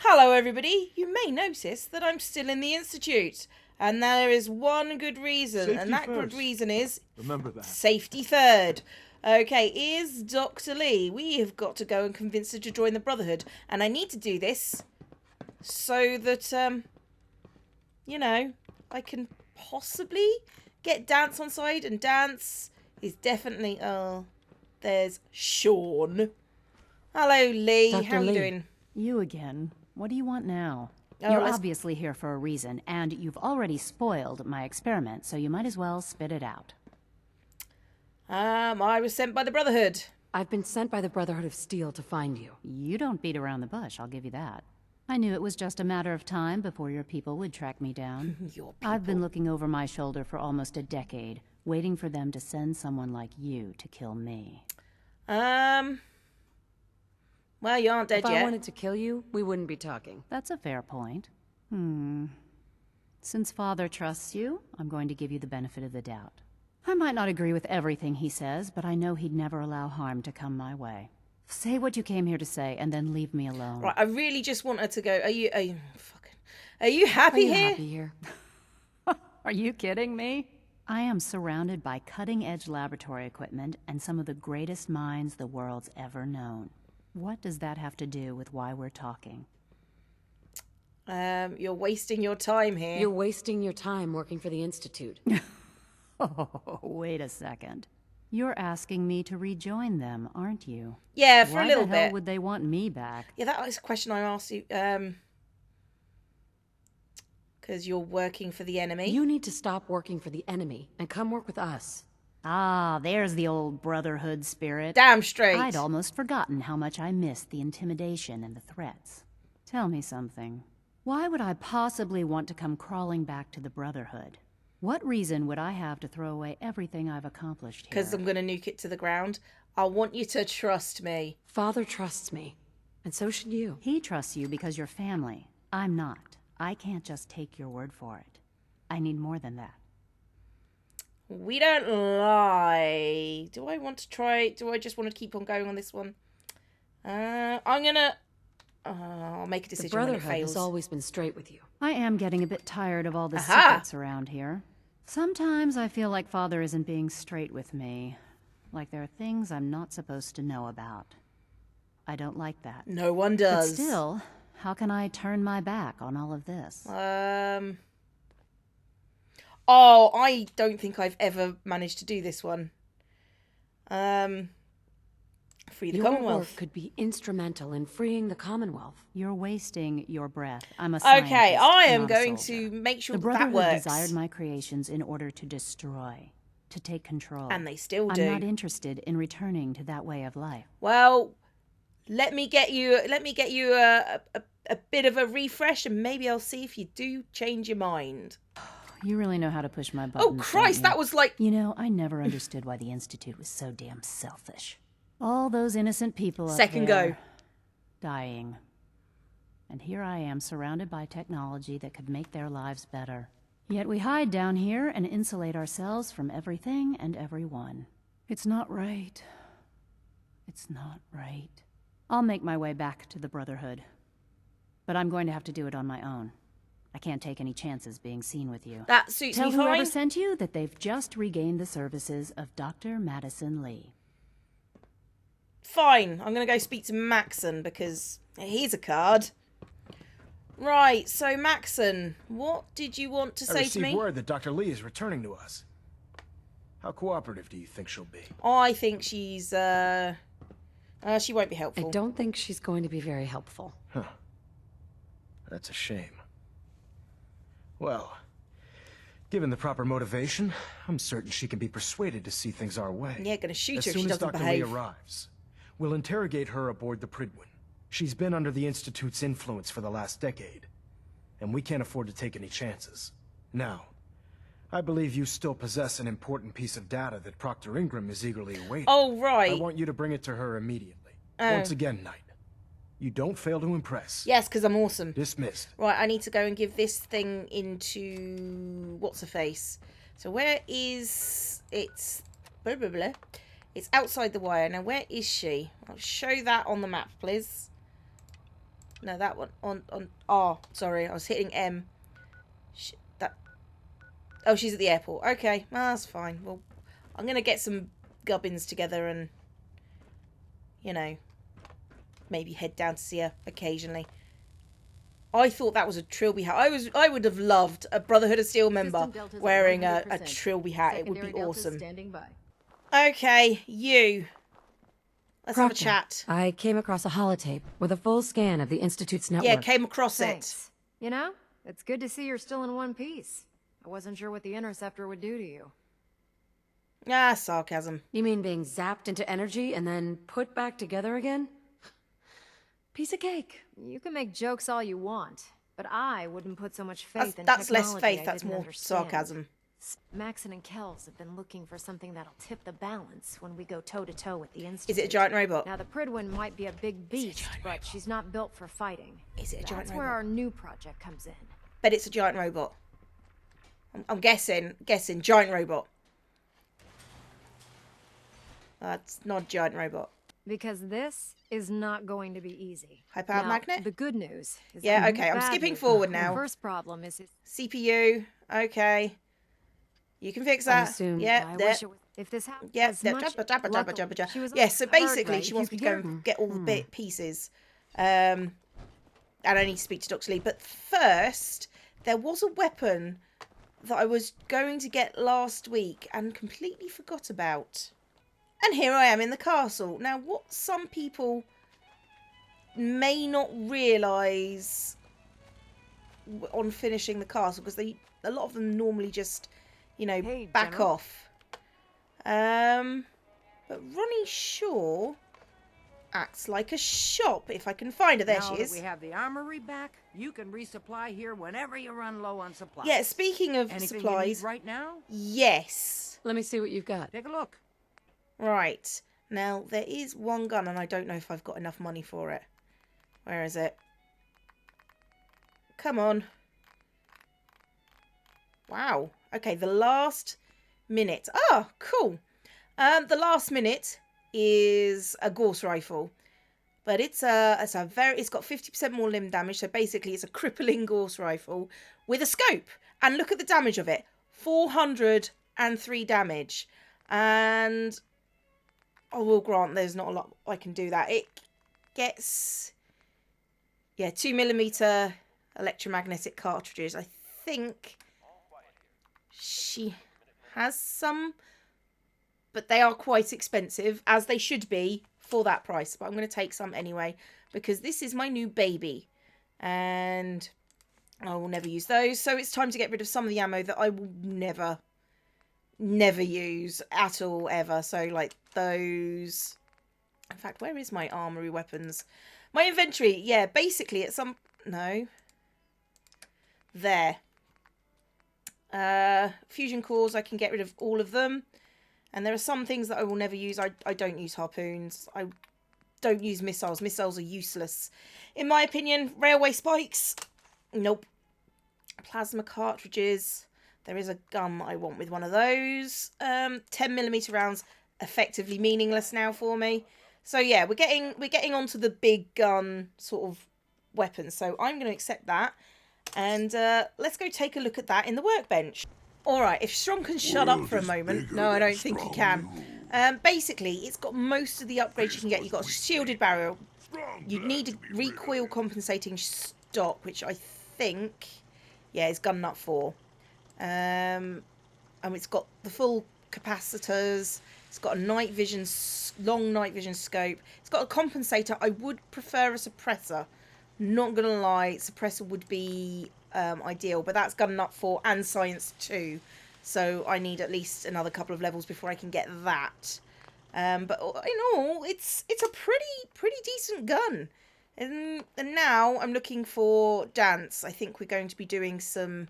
Hello everybody, you may notice that I'm still in the Institute. And there is one good reason, Safety and that first. good reason is... Remember that. Safety third. Okay, here's Dr. Lee. We have got to go and convince her to join the Brotherhood. And I need to do this so that, you know, I can possibly get Danse on side. And Danse is definitely... Oh, there's Sean. Hello, Lee. Dr. How are you Lee. doing? You again. What do you want now? Oh, You're let's- obviously here for a reason, and you've already spoiled my experiment, so you might as well spit it out. I was sent by the Brotherhood. I've been sent by the Brotherhood of Steel to find you. You don't beat around the bush, I'll give you that. I knew it was just a matter of time before your people would track me down. Your I've been looking over my shoulder for almost a decade, waiting for them to send someone like you to kill me. Well, you aren't dead If I yet. wanted to kill you, we wouldn't be talking. That's a fair point. Since Father trusts you, I'm going to give you the benefit of the doubt. I might not agree with everything he says, but I know he'd never allow harm to come my way. Say what you came here to say, and then leave me alone. Right, I really just want her to go. Are you happy Are you here? happy here? Are you kidding me? I am surrounded by cutting-edge laboratory equipment and some of the greatest minds the world's ever known. What does that have to do with why we're talking? You're wasting your time here. You're wasting your time working for the Institute. Oh, wait a second. You're asking me to rejoin them, aren't you? Yeah, for Why a little the hell bit. would they want me back? Yeah, that was a question I asked you. Because you're working for the enemy. You need to stop working for the enemy and come work with us. Ah, there's the old brotherhood spirit. Damn straight. I'd almost forgotten how much I missed the intimidation and the threats. Tell me something. Why would I possibly want to come crawling back to the Brotherhood? What reason would I have to throw away everything I've accomplished here? Because I'm going to nuke it to the ground. I want you to trust me. Father trusts me, and so should you. He trusts you because you're family. I'm not. I can't just take your word for it. I need more than that. We don't lie. Do I want to try? Do I just want to keep on going on this one? I'm going to... I'll make a The decision when it Brotherhood fails. has always been straight with you. I am getting a bit tired of all the Aha! secrets around here. Sometimes I feel like Father isn't being straight with me. Like there are things I'm not supposed to know about. I don't like that. No one But does. still, how can I turn my back on all of this? Oh, I don't think I've ever managed to do this one. Free the Your work Commonwealth. could be instrumental in freeing the Commonwealth. You're wasting your breath. I'm a Okay, scientist, I am not a going soldier. to make sure The that Brotherhood works. desired my creations in order to destroy, to take control. And they still I'm do. not interested in returning to that way of life. Well, let me get you a bit of a refresh, and maybe I'll see if you do change your mind. You really know how to push my Oh buttons. Christ, don't that was like... you know, I never understood why the Institute was so damn selfish. All those innocent people up Second there, go. dying. And here I am surrounded by technology that could make their lives better. Yet we hide down here and insulate ourselves from everything and everyone. It's not right. It's not right. I'll make my way back to the Brotherhood. But I'm going to have to do it on my own. I can't take any chances being seen with you. That suits Tell me whoever fine. sent you that they've just regained the services of Dr. Madison Lee. Fine, I'm going to go speak to Maxon because he's a card. Right, so Maxon, what did you want to I say to received me? word that Dr. Lee is returning to us. How cooperative do you think she'll be? I think she's, she won't be I helpful. don't think she's going to be very helpful. Huh. That's a shame. Well, given the proper motivation, I'm certain she can be persuaded to see things our way. Yeah, gonna shoot as her if soon she as doesn't Dr. behave. Lee arrives, we'll interrogate her aboard the Pridwin. She's been under the Institute's influence for the last decade, and we can't afford to take any chances. Now, I believe you still possess an important piece of data that Proctor Ingram is eagerly awaiting. Oh, right. I want you to bring it to her immediately. Oh. Once again, Knight, you don't fail to impress. Yes, because I'm awesome. Dismissed. Right, I need to go and give this thing into... What's-her-face? So where is... It's... Blah, blah, blah. It's outside the wire. Now, where is she? I'll show that on the map, please. No, that one. On R. Sorry, I was hitting M. Oh, she's at the airport. Okay, well, that's fine. Well, I'm going to get some gubbins together and, you know, maybe head down to see her occasionally. I thought that was a Trilby hat. I would have loved a Brotherhood of Steel member wearing a Trilby hat. It would be awesome. Okay, you. Let's have a chat. I came across a holotape with a full scan of the Institute's network. Yeah, came across Thanks. You know, it's good to see you're still in one piece. I wasn't sure what the Interceptor would do to you. it. Ah, sarcasm. You mean being zapped into energy and then put back together again? Piece of cake. You can make jokes all you want, but I wouldn't put so much faith in That's technology less faith, I that's didn't more understand. sarcasm. Maxon and Kells have been looking for something that'll tip the balance when we go toe-to-toe with the Institute. Is it a giant robot? Now, the Pridwin might be a big beast, but she's not built for fighting. Is it a giant That's robot? where our new project comes in. Bet it's a giant robot. I'm guessing giant robot. It's not a giant robot. Because this is not going to be easy. High-powered Now, magnet? The good news is Yeah, that okay, I'm bad skipping news. forward The now. first problem is CPU. Okay. You can fix I that. assume- Yeah, I there. wish it was, if this happened Yeah, as yeah, much, jabba. she was Yeah, so heard basically right. she wants me to go and get all the pieces. And I need to speak to Dr. Lee. But first, there was a weapon that I was going to get last week and completely forgot about. And here I am in the castle. Now, what some people may not realise on finishing the castle, because a lot of them normally just, you know, Hey, back General. off. But Ronnie Shaw acts like a shop, if I can find her. There Now she that is. we have the armory back, you can resupply here whenever you run low on supplies. Yeah, speaking of Anything supplies, you need right now? yes. Let me see what you've got. Take a look. Right. Now, there is one gun, and I don't know if I've got enough money for it. Where is it? Come on. Wow. Okay, the last minute. Oh, cool. The last minute is a Gauss rifle. But it's got 50% more limb damage, so basically it's a crippling Gauss rifle with a scope. And look at the damage of it. 403 damage. And I will grant there's not a lot I can do that. It gets, yeah, 2mm electromagnetic cartridges. I think she has some, but they are quite expensive, as they should be for that price. But I'm going to take some anyway, because this is my new baby, and I will never use those. So it's time to get rid of some of the ammo that I will never use at all, ever. So, like, those. In fact, where is my armory weapons? My inventory, yeah, basically at some... No. There. Fusion cores, I can get rid of all of them. And there are some things that I will never use. I don't use harpoons. I don't use missiles. Missiles are useless, in my opinion. Railway spikes. Nope. Plasma cartridges. There is a gun I want with one of those. 10mm rounds, effectively meaningless now for me. So yeah, we're getting onto the big gun sort of weapons. So I'm going to accept that, and let's go take a look at that in the workbench. All right, if Strong can shut up for a moment. No, I don't think he can. Basically, it's got most of the upgrades you can get. You've got a shielded barrel. You need a recoil compensating stock, which I think, yeah, is gun nut 4. And it's got the full capacitors. It's got a night vision, long night vision scope. It's got a compensator. I would prefer a suppressor. Not gonna lie, suppressor would be ideal, but that's gun nut 4 and science 2. So I need at least another couple of levels before I can get that. But in all, it's a pretty decent gun. And now I'm looking for Danse. I think we're going to be doing some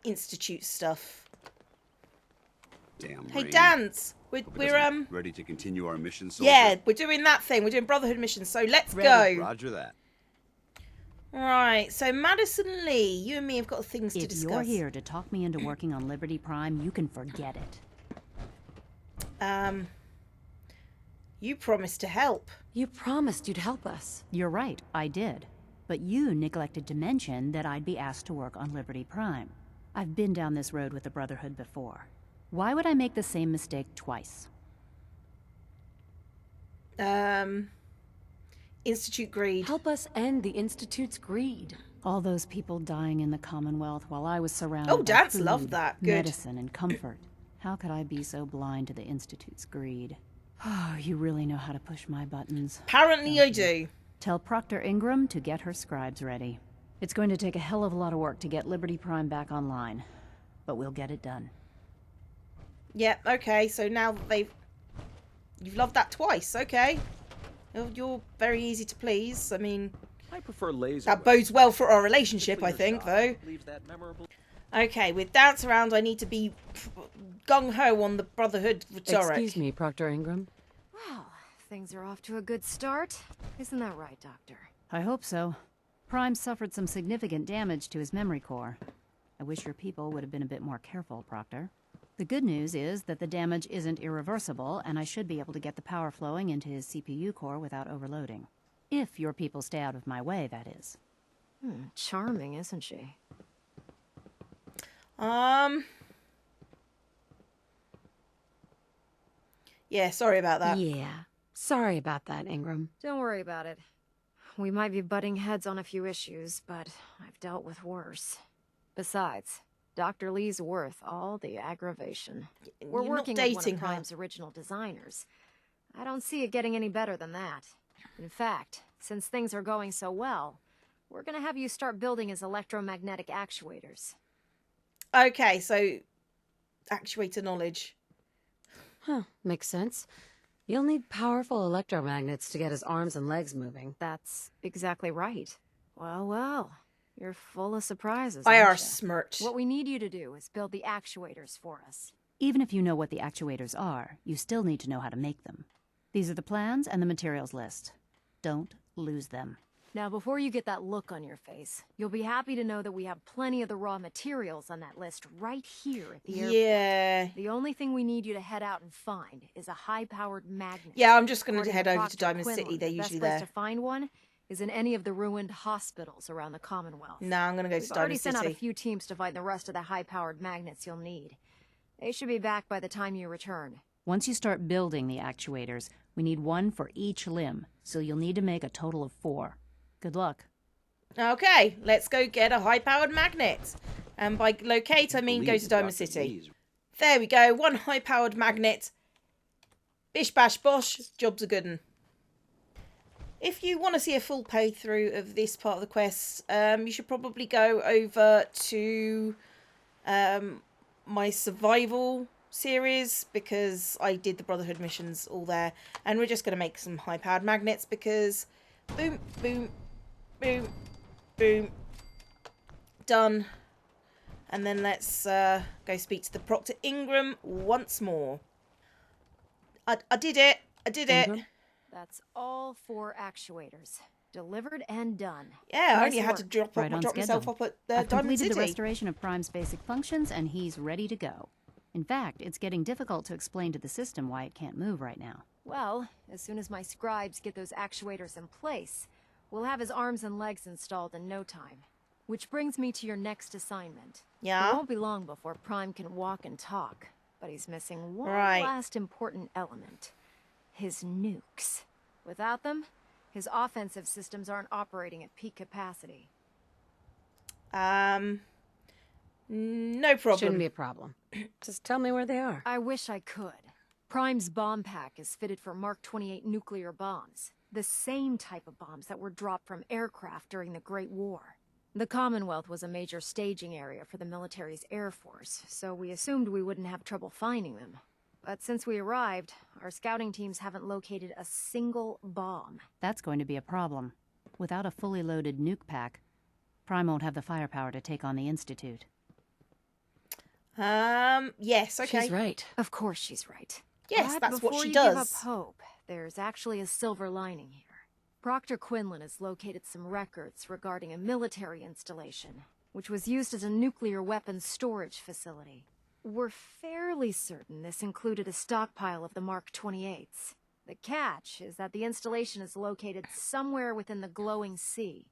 Institute stuff. Damn. Hey, Rain. Danse, Hope it we're doesn't- ready to continue our mission. Soldier? yeah, we're doing that thing. We're doing Brotherhood missions. So let's Ready. go. Roger that. Right. So Madison Lee, you and me have got things to If discuss. you're here to talk me into working on Liberty Prime, you can forget it. You promised to help. You promised you'd help us. You're right, I did. But you neglected to mention that I'd be asked to work on Liberty Prime. I've been down this road with the Brotherhood before. Why would I make the same mistake twice? Institute greed. Help us end the Institute's greed. All those people dying in the Commonwealth while I was surrounded Oh, by Dad's food, loved that. Good. medicine, and comfort. How could I be so blind to the Institute's greed? Oh, you really know how to push my buttons. Apparently I do. Tell Proctor Ingram to get her scribes ready. It's going to take a hell of a lot of work to get Liberty Prime back online, but we'll get it done. Yep, okay, so now that you've loved that twice, okay. You're very easy to please. I mean, I prefer laser. that bodes well for our relationship, I think, though. Leaves that memorable. Okay, with Dance around, I need to be gung-ho on the Brotherhood rhetoric. Excuse me, Proctor Ingram. Well, things are off to a good start. Isn't that right, Doctor? I hope so. Prime suffered some significant damage to his memory core. I wish your people would have been a bit more careful, Proctor. The good news is that the damage isn't irreversible, and I should be able to get the power flowing into his CPU core without overloading. If your people stay out of my way, that is. Charming, isn't she? Yeah, sorry about that. Yeah. Sorry about that, Ingram. Don't worry about it. We might be butting heads on a few issues, but I've dealt with worse. Besides, Dr. Lee's worth all the aggravation. We're You're not working with one dating of her. Prime's original designers. I don't see it getting any better than that. In fact, since things are going so well, we're gonna have you start building his electromagnetic actuators. Okay, so actuator knowledge. Huh, makes sense. You'll need powerful electromagnets to get his arms and legs moving. That's exactly right. Well, well, you're full of surprises, I are aren't ya? smirked. What we need you to do is build the actuators for us. Even if you know what the actuators are, you still need to know how to make them. These are the plans and the materials list. Don't lose them. Now, before you get that look on your face, you'll be happy to know that we have plenty of the raw materials on that list right here at the airport. Yeah. The only thing we need you to head out and find is a high-powered magnet. Yeah, I'm just going to According head over to Proctor Diamond Quinlan, City. They're the usually best place there. to find one is in any of the ruined hospitals around the Commonwealth. No, I'm going to go to We've already Diamond sent out a City. few teams to find the rest of the high-powered magnets you'll need. They should be back by the time you return. Once you start building the actuators, we need one for each limb, so you'll need to make a total of 4. Good luck. Okay, let's go get a high-powered magnet. And by locate, I mean go to Diamond City. There we go, 1 high-powered magnet. Bish bash bosh, job's a good one. If you want to see a full playthrough of this part of the quest, you should probably go over to my survival series, because I did the Brotherhood missions all there. And we're just going to make some high-powered magnets because boom, boom, boom, boom, done. And then let's go speak to the Proctor Ingram once more. I did it. I did it. Ingram? That's all 4 actuators. Delivered and done. Yeah, I Nice only had to work. drop Right on myself schedule. off at I've Diamond completed City. the restoration of Prime's basic functions, and he's ready to go. In fact, it's getting difficult to explain to the system why it can't move right now. Well, as soon as my scribes get those actuators in place, we'll have his arms and legs installed in no time. Which brings me to your next assignment. Yeah? It won't be long before Prime can walk and talk, but he's missing one Right. last important element. His nukes. Without them, his offensive systems aren't operating at peak capacity. No problem. Shouldn't be a problem. Just tell me where they are. I wish I could. Prime's bomb pack is fitted for Mark 28 nuclear bombs. The same type of bombs that were dropped from aircraft during the Great War. The Commonwealth was a major staging area for the military's air force, so we assumed we wouldn't have trouble finding them. But since we arrived, our scouting teams haven't located a single bomb. That's going to be a problem. Without a fully loaded nuke pack, Prime won't have the firepower to take on the Institute. Yes, okay. She's right. Of course she's right. Yes, But that's what before she you does. give up hope, there's actually a silver lining here. Proctor Quinlan has located some records regarding a military installation, which was used as a nuclear weapons storage facility. We're fairly certain this included a stockpile of the Mark 28s. The catch is that the installation is located somewhere within the glowing sea.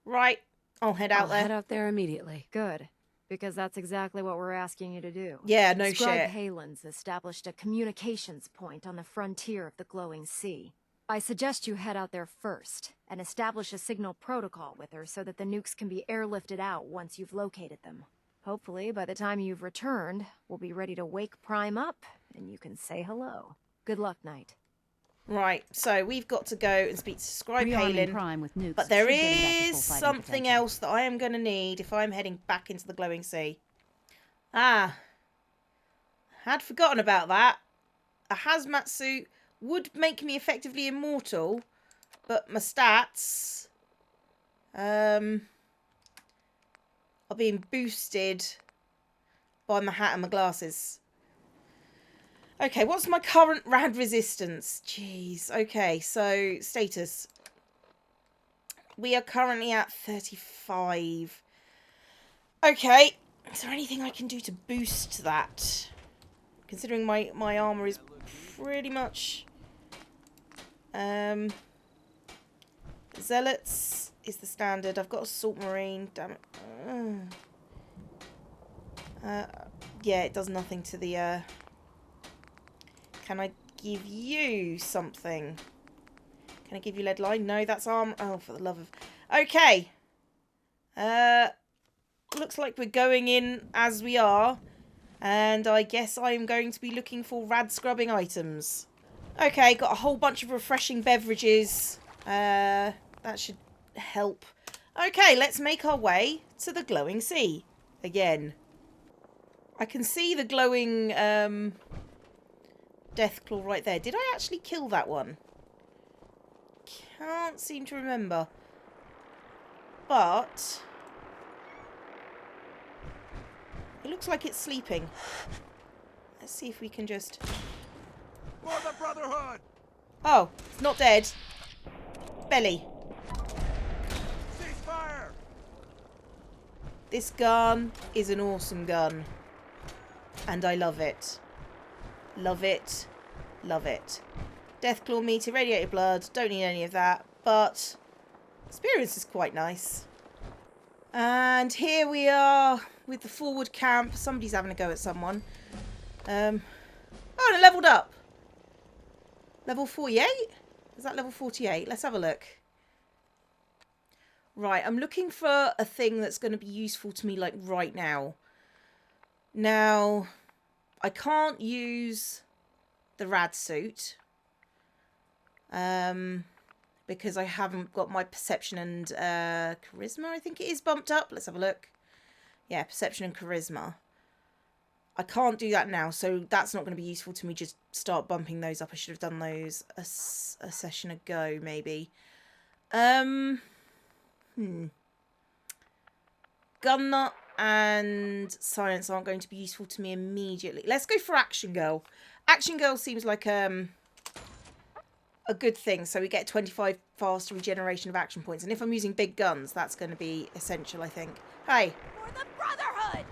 Right. I'll head out I'll there. head out there immediately. Good, because that's exactly what we're asking you to do. Yeah, no Scribe shit. Halen's established a communications point on the frontier of the glowing sea. I suggest you head out there first, and establish a signal protocol with her so that the nukes can be airlifted out once you've located them. Hopefully, by the time you've returned, we'll be ready to wake Prime up, and you can say hello. Good luck, Knight. Right, so we've got to go and speak to Scribe Rearming Halen. Prime with nukes But there should get him back to is full fighting something potential. else that I am going to need if I'm heading back into the glowing sea. Ah. Had forgotten about that. A hazmat suit would make me effectively immortal, but my stats are being boosted by my hat and my glasses. Okay, what's my current rad resistance? Jeez. Okay, so status. We are currently at 35. Okay, is there anything I can do to boost that? Considering my armour is pretty much... Zealots is the standard. I've got Assault Marine. Damn it. Yeah, it does nothing to the... Can I give you something? Can I give you lead line? No, that's armor. Oh, for the love of... Okay. Looks like we're going in as we are. And I guess I'm going to be looking for rad scrubbing items. Okay, got a whole bunch of refreshing beverages. That should help. Okay, let's make our way to the glowing sea. Again. I can see the glowing Deathclaw right there. Did I actually kill that one? Can't seem to remember. But it looks like it's sleeping. Let's see if we can just... For the Brotherhood! Oh, it's not dead. Belly. Cease fire! This gun is an awesome gun. And I love it. Love it. Love it. Deathclaw meat, irradiated blood. Don't need any of that. But experience is quite nice. And here we are with the forward camp. Somebody's having a go at someone. Oh, and it leveled up. Level 48? Is that level 48? Let's have a look. Right, I'm looking for a thing that's going to be useful to me, like, right now. Now, I can't use the rad suit. Because I haven't got my perception and charisma, I think it is, bumped up. Let's have a look. Yeah, perception and charisma. I can't do that now, so that's not going to be useful to me. Just start bumping those up. I should have done those a session ago, maybe. Gun nut and science aren't going to be useful to me immediately. Let's go for Action Girl. Action Girl seems like a good thing. So we get 25 faster regeneration of action points. And if I'm using big guns, that's going to be essential, I think. Hey. For the Brotherhood!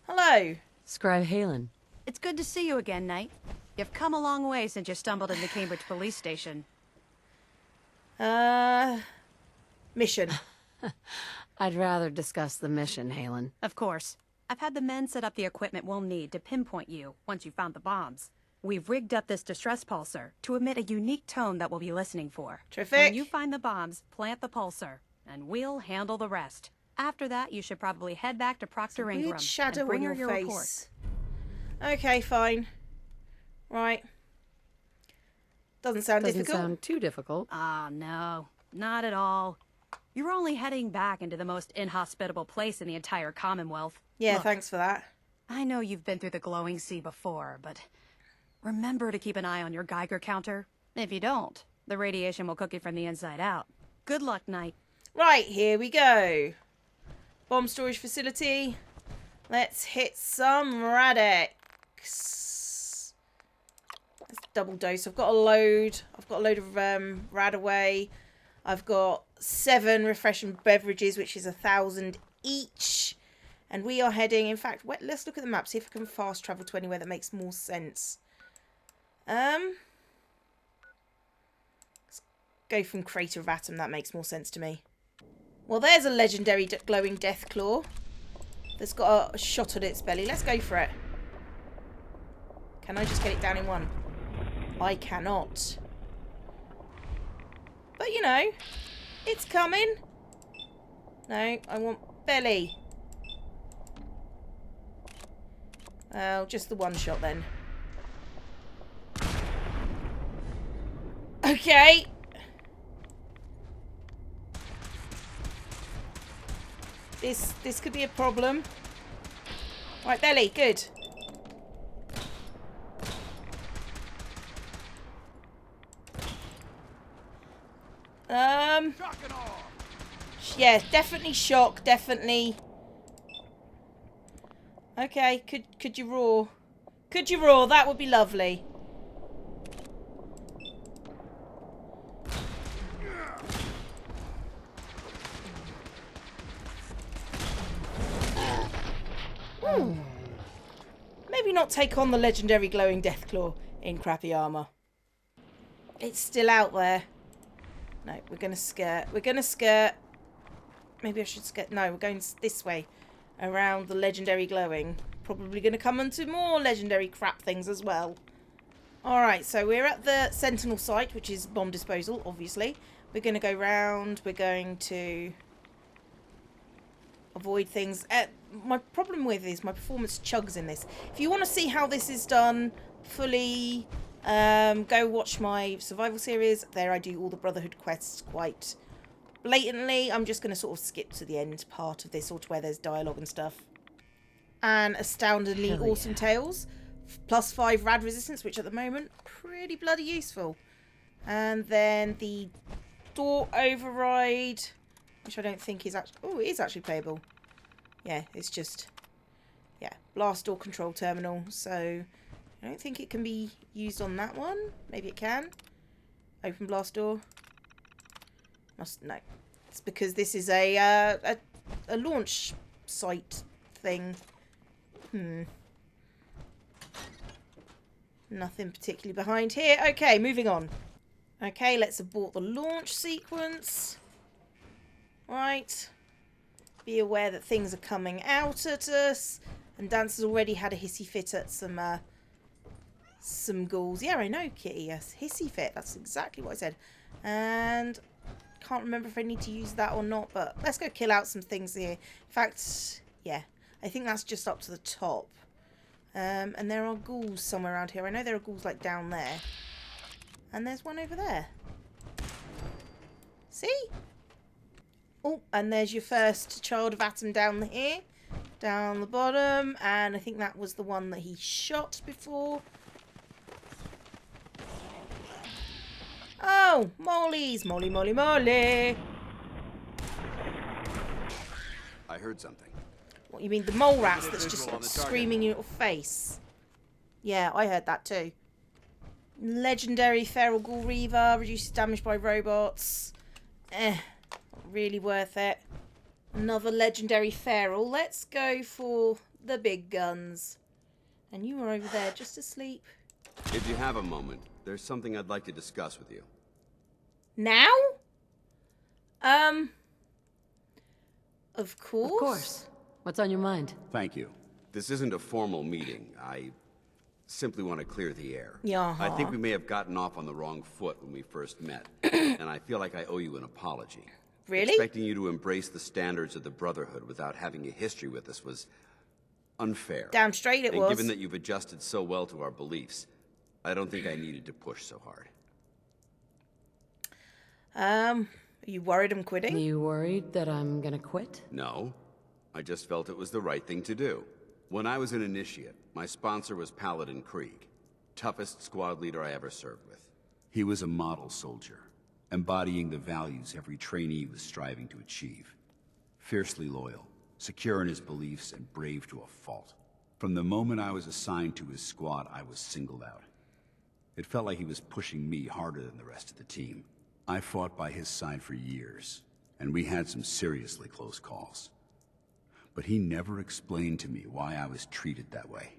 Hello. Scribe Halen. It's good to see you again, Knight. You've come a long way since you stumbled into Cambridge Police Station. Mission. I'd rather discuss the mission, Halen. Of course. I've had the men set up the equipment we'll need to pinpoint you once you found the bombs. We've rigged up this distress pulsar to emit a unique tone that we'll be listening for. Terrific. When you find the bombs, plant the pulsar, and we'll handle the rest. After that, you should probably head back to Proctor Ingram Weird shadow and bring on her your your face. report. Okay, fine. Right. Doesn't sound difficult. Doesn't sound too difficult. Ah, no. Not at all. You're only heading back into the most inhospitable place in the entire Commonwealth. Yeah, Look, thanks for that. I know you've been through the glowing sea before, but remember to keep an eye on your Geiger counter. If you don't, the radiation will cook you from the inside out. Good luck, Knight. Right, here we go. Bomb storage facility. Let's hit some Radix. Let's double dose. I've got a load. I've got a load of Radaway. I've got 7 refreshing beverages, which is 1,000 each. And we are heading, in fact, let's look at the map, see if I can fast travel to anywhere that makes more sense. Let's go from Crater of Atom. That makes more sense to me. Well, there's a legendary glowing death claw that's got a shot at its belly. Let's go for it. Can I just get it down in one? I cannot. But, you know, it's coming. No, I want belly. Well, just the one shot then. Okay. This could be a problem. Right, belly, good. Yeah, definitely shock, definitely. Okay, could you roar? Could you roar? That would be lovely. Maybe not take on the legendary glowing deathclaw in crappy armor. It's still out there. No, we're gonna skirt. We're gonna skirt. Maybe I should skirt. No, we're going this way. Around the legendary glowing. Probably gonna come into more legendary crap things as well. Alright, so we're at the Sentinel site, which is bomb disposal, obviously. We're gonna go round. We're going to avoid things. My problem with is my performance chugs in this. If you want to see how this is done fully, go watch my survival series. There I do all the Brotherhood quests quite blatantly. I'm just going to sort of skip to the end part of this, or to where there's dialogue and stuff. And astoundingly awesome tales. +5 rad resistance, which at the moment, pretty bloody useful. And then the door override, which I don't think is actually... Oh, it is actually playable. Yeah, it's just... Yeah, blast door control terminal. So, I don't think it can be used on that one. Maybe it can. Open blast door. No. It's because this is a launch site thing. Nothing particularly behind here. Okay, moving on. Okay, let's abort the launch sequence. Right. Be aware that things are coming out at us. And Danse has already had a hissy fit at some ghouls. Yeah, I know, Kitty. Yes, hissy fit. That's exactly what I said. And can't remember if I need to use that or not. But let's go kill out some things here. In fact, yeah. I think that's just up to the top. And there are ghouls somewhere around here. I know there are ghouls like down there. And there's one over there. See? Oh, and there's your first child of Atom down here. Down the bottom. And I think that was the one that he shot before. Oh, molies. Molly, molly, molly. I heard something. What, you mean the mole rats that's just screaming in your face? Yeah, I heard that too. Legendary Feral Ghoul Reaver. Reduces damage by robots. Not really worth it. Another legendary feral. Let's go for the big guns. And you are over there just asleep. If you have a moment, there's something I'd like to discuss with you. Now? Of course. Of course. What's on your mind? Thank you. This isn't a formal meeting. I simply want to clear the air. Yeah. I think we may have gotten off on the wrong foot when we first met. And I feel like I owe you an apology. Really? Expecting you to embrace the standards of the Brotherhood without having a history with us was unfair. Damn straight it was. And given that you've adjusted so well to our beliefs, I don't think I needed to push so hard. Are you worried I'm quitting? You worried that I'm gonna quit? No. I just felt it was the right thing to do. When I was an initiate, my sponsor was Paladin Krieg, toughest squad leader I ever served with. He was a model soldier, embodying the values every trainee was striving to achieve. Fiercely loyal, secure in his beliefs, and brave to a fault. From the moment I was assigned to his squad, I was singled out. It felt like he was pushing me harder than the rest of the team. I fought by his side for years, and we had some seriously close calls. But he never explained to me why I was treated that way.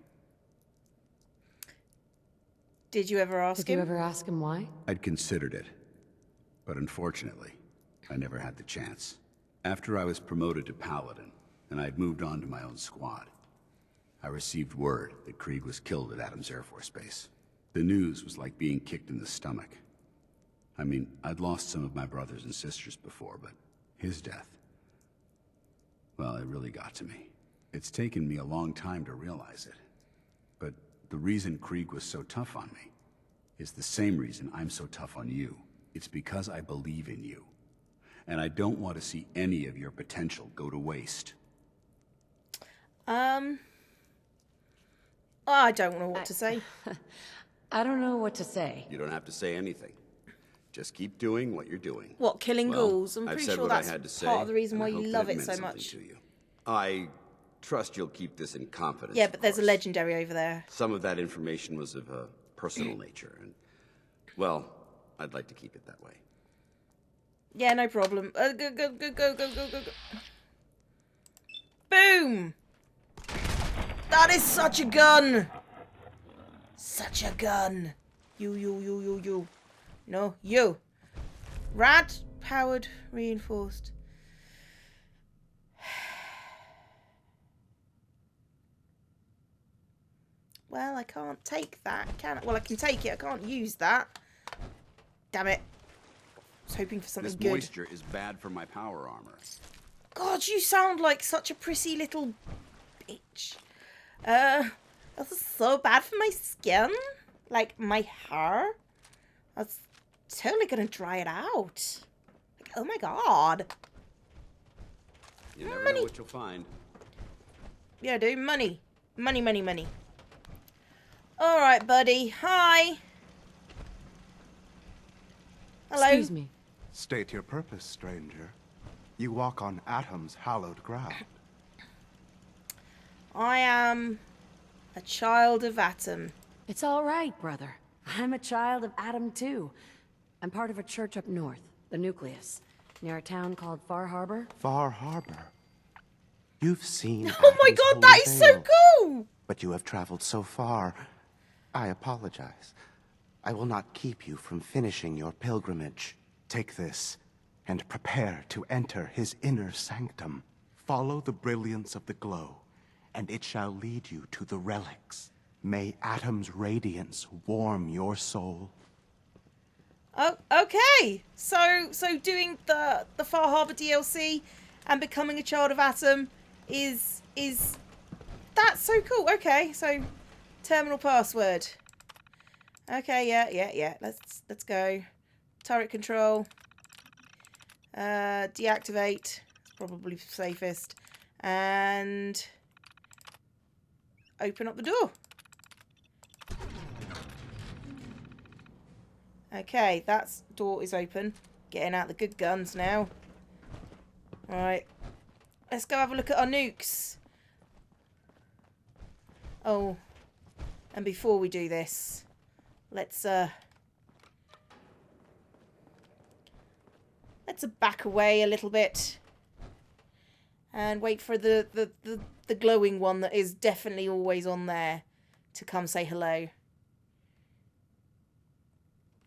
Did you ever ask Did him? you ever ask him why? I'd considered it, but unfortunately, I never had the chance. After I was promoted to Paladin, and I'd moved on to my own squad, I received word that Krieg was killed at Adams Air Force Base. The news was like being kicked in the stomach. I mean, I'd lost some of my brothers and sisters before, but his death, well, it really got to me. It's taken me a long time to realize it. But the reason Krieg was so tough on me is the same reason I'm so tough on you. It's because I believe in you. And I don't want to see any of your potential go to waste. I don't know what to say. I don't know what to say. You don't have to say anything. Just keep doing what you're doing. What, killing Well, ghouls? I'm I've pretty said sure what I that's had to say, part of the reason and why I you hope that love it meant so something much. to you. I trust you'll keep this in confidence. Yeah, but of there's a course. legendary over there. Some of that information was of a personal nature, and, well, I'd like to keep it that way. Yeah, no problem. Go. Boom! That is such a gun! Such a gun. You. No, you. Rad, powered, reinforced. Well, I can't take that, can I? Well, I can take it. I can't use that. Damn it. I was hoping for something This good. moisture is bad for my power armor. God, you sound like such a prissy little bitch. That's so bad for my skin. Like, my hair. That's totally gonna dry it out. Like, oh my god. You never know what you'll find. Yeah, dude, money. Money. Alright, buddy. Hi. Hello. Excuse me. State your purpose, stranger. You walk on Atom's hallowed ground. I am a child of Atom. It's all right, brother. I'm a child of Atom, too. I'm part of a church up north, the Nucleus, near a town called Far Harbor. Far Harbor. You've seen Oh my Atom's god, that holy is so veil, cool! but you have traveled so far. I apologize. I will not keep you from finishing your pilgrimage. Take this, and prepare to enter his inner sanctum. Follow the brilliance of the glow, and it shall lead you to the relics. May Atom's radiance warm your soul. Oh, okay. So doing the Far Harbor DLC and becoming a child of Atom is that's so cool. Okay, so terminal password. Okay, yeah. Let's go. Turret control. Deactivate. Probably safest. And open up the door. Okay, that door is open. Getting out the good guns now. Alright. Let's go have a look at our nukes. Oh. And before we do this, let's back away a little bit. And wait for the glowing one that is definitely always on there to come say hello.